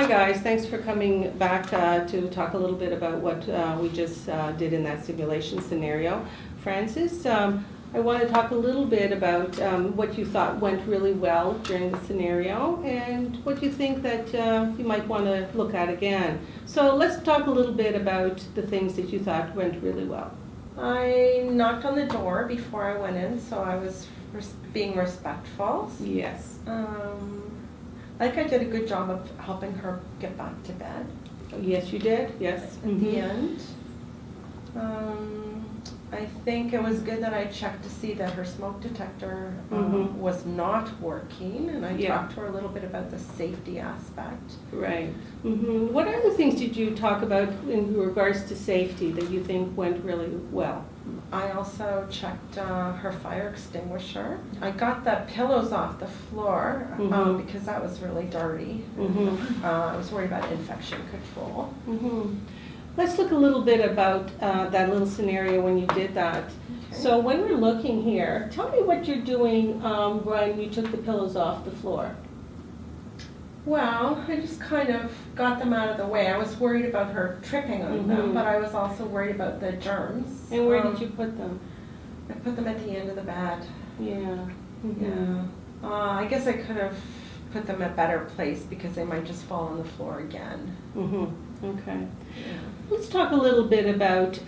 Hi guys, thanks for coming back to talk a little bit about what we just did in that simulation scenario. Francis, I want to talk a little bit about what you thought went really well during the scenario and what you think that you might want to look at again. So let's talk a little bit about the things that you thought went really well. I knocked on the door before I went in, so I was being respectful. Yes. I think I did a good job of helping her get back to bed. Yes, you did. Yes. At the end. I think it was good that I checked to see that her smoke detector was not working, and I talked to her a little bit about the safety aspect. Right. What other things did you talk about in regards to safety that you think went really well? I also checked her fire extinguisher. I got the pillows off the floor because that was really dirty. I was worried about infection control. Let's look a little bit about that little scenario when you did that. Okay. So when we're looking here, tell me what you're doing when you took the pillows off the floor. Well, I just kind of got them out of the way. I was worried about her tripping on them, but I was also worried about the germs. And where did you put them? I put them at the end of the bed. Yeah. Yeah. I guess I could have put them in a better place because they might just fall on the floor again. Okay. Yeah. Let's talk a little bit about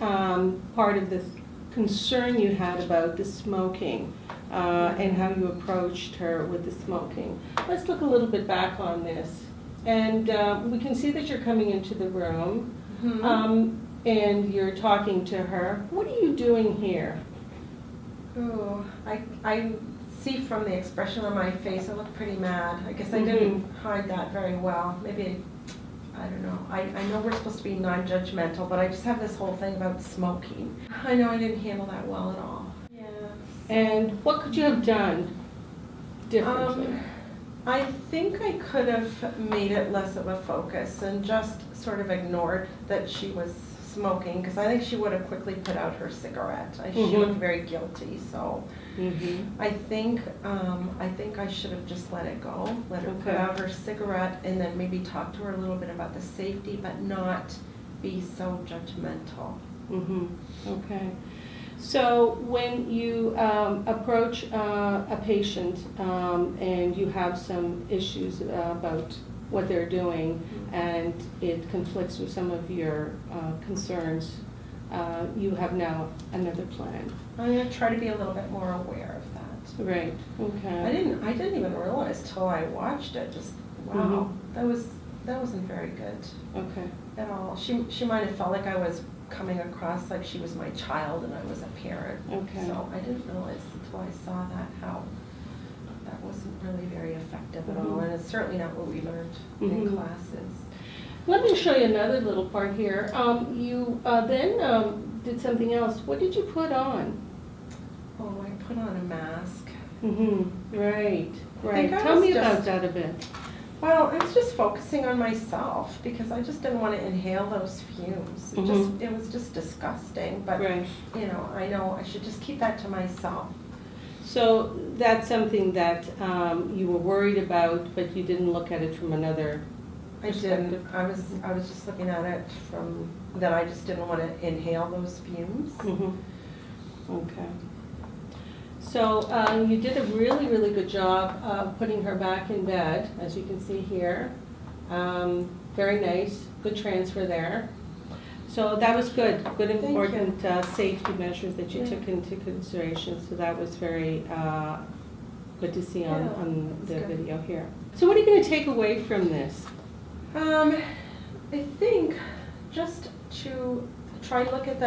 part of the concern you had about the smoking and how you approached her with the smoking. Let's look a little bit back on this. And we can see that you're coming into the room and you're talking to her. What are you doing here? Oh, I see from the expression on my face I look pretty mad. I guess I didn't hide that very well. Maybe I don't know. I know we're supposed to be non-judgmental, but I just have this whole thing about smoking. I know I didn't handle that well at all. Yeah. And what could you have done differently? I think I could have made it less of a focus and just sort of ignored that she was smoking, because I think she would have quickly put out her cigarette. She looked very guilty, so I think I should have just let it go, let her put out her cigarette, and then maybe talk to her a little bit about the safety, but not be so judgmental. Okay. So when you approach a patient and you have some issues about what they're doing and it conflicts with some of your concerns, you have now another plan. I'm going to try to be a little bit more aware of that. Right. Okay. I didn't even realize till I watched it. Just wow, that wasn't very good. Okay. At all. She might have felt like I was coming across like she was my child and I was a parent. Okay. So I didn't realize until I saw that how that wasn't really very effective at all, and it's certainly not what we learned in classes. Let me show you another little part here. You then did something else. What did you put on? Oh, I put on a mask. Right. Tell me about that a bit. Well, I was just focusing on myself because I just didn't want to inhale those fumes. It was just disgusting. But you know, I know I should just keep that to myself. So that's something that you were worried about, but you didn't look at it from another perspective. I didn't. I was just looking at it from that I just didn't want to inhale those fumes. Okay. So you did a really, really good job of putting her back in bed, as you can see here. Very nice, good transfer there. So that was good, important safety measures that you took into consideration. So that was very good to see on the video here. So what are you going to take away from this? I think just to try to look at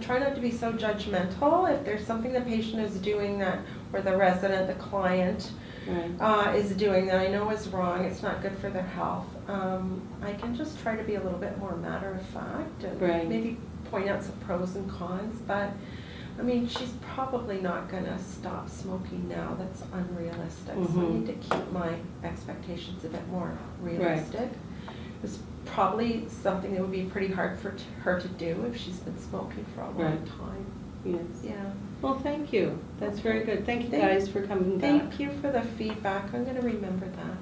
try not to be so judgmental. If there's something the patient is doing that, or the resident, the client is doing that I know is wrong, it's not good for their health, I can just try to be a little bit more matter of fact and maybe point out some pros and cons. But I mean, she's probably not going to stop smoking now. That's unrealistic. So I need to keep my expectations a bit more realistic. It's probably something that would be pretty hard for her to do if she's been smoking for a long time. Yes. Yeah. Well, thank you. That's very good. Thank you guys for coming back. Thank you for the feedback. I'm going to remember that.